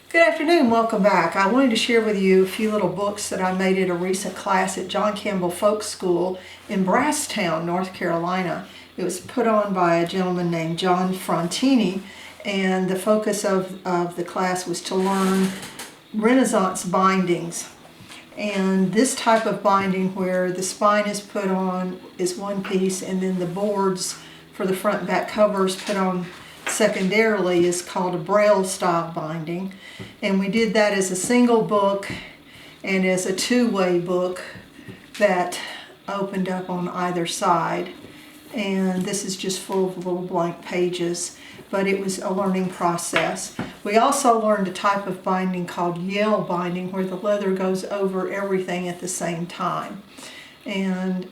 Good afternoon, welcome back. I wanted to share with you a few little books that I made at a recent class at John Campbell Folk School in Brasstown, North Carolina. It was put on by a gentleman named John Frontini, and the focus of the class was to learn Renaissance bindings. And this type of binding where the spine is put on is one piece and then the boards for the front and back covers put on secondarily is called a Braille style binding, and we did that as a single book and as a two-way book that opened up on either side, and this is just full of little blank pages, but it was a learning process. We also learned a type of binding called Yale binding where the leather goes over everything at the same time, and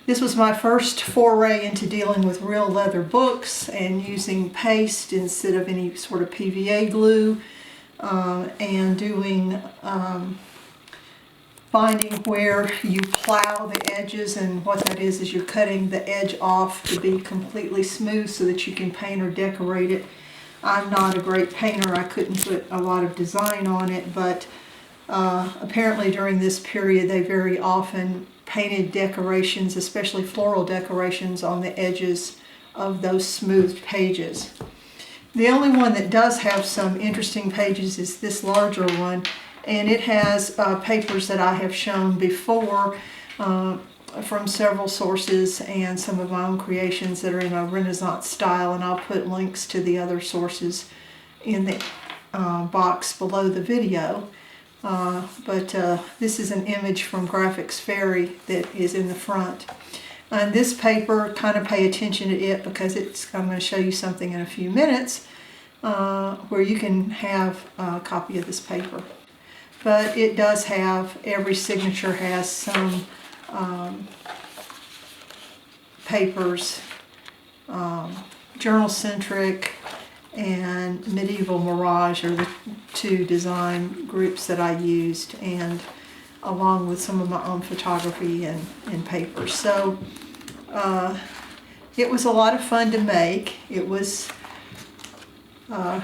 this was my first foray into dealing with real leather books and using paste instead of any sort of PVA glue, and doing binding where you plow the edges, and what that is you're cutting the edge off to be completely smooth so that you can paint or decorate it. I'm not a great painter, I couldn't put a lot of design on it, but apparently during this period they very often painted decorations, especially floral decorations, on the edges of those smooth pages. The only one that does have some interesting pages is this larger one, and it has papers that I have shown before from several sources and some of my own creations that are in a Renaissance style, and I'll put links to the other sources in the box below the video. But this is an image from Graphics Fairy that is in the front. And this paper, kind of pay attention to it because I'm going to show you something in a few minutes where you can have a copy of this paper. But it does have, every signature has some papers, journal-centric and Medieval Mirage are the two design groups that I used, and along with some of my own photography and papers. So it was a lot of fun to make. It was kind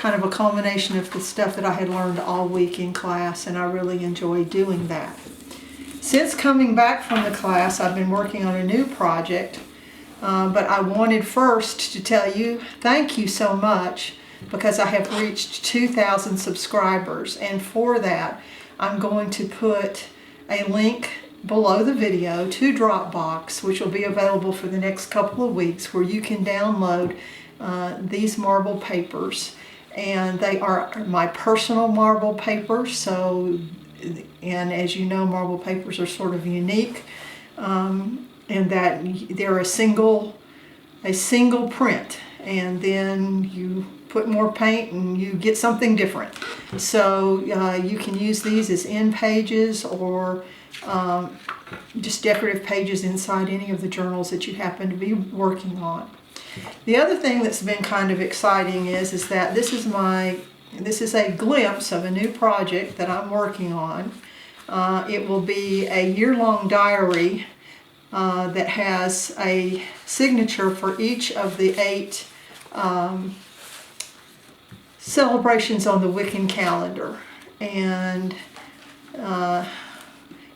of a culmination of the stuff that I had learned all week in class, and I really enjoyed doing that. Since coming back from the class, I've been working on a new project. But I wanted first to tell you thank you so much, because I have reached 2,000 subscribers, and for that I'm going to put a link below the video to Dropbox, which will be available for the next couple of weeks, where you can download these marble papers, and they are my personal marble papers. So, and as you know, marble papers are sort of unique. And that they're a single print, and then you put more paint and you get something different. So you can use these as end pages or just decorative pages inside any of the journals that you happen to be working on. The other thing that's been kind of exciting is that this is a glimpse of a new project that I'm working on. It will be a year-long diary that has a signature for each of the 8 celebrations on the Wiccan calendar. And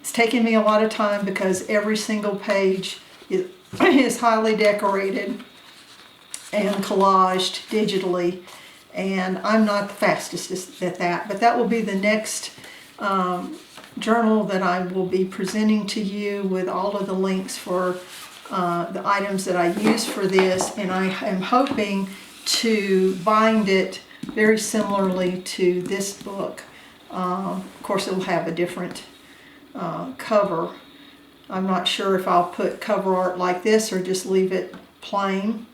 it's taken me a lot of time because every single page is highly decorated and collaged digitally, and I'm not the fastest at that, but that will be the next journal that I will be presenting to you with all of the links for the items that I use for this, and I am hoping to bind it very similarly to this book. Of course, it will have a different cover. I'm not sure if I'll put cover art like this or just leave it plain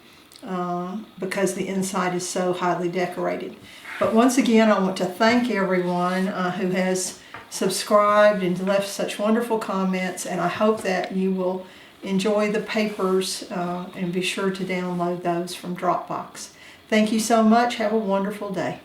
because the inside is so highly decorated. But once again, I want to thank everyone who has subscribed and left such wonderful comments, and I hope that you will enjoy the papers and be sure to download those from Dropbox. Thank you so much. Have a wonderful day.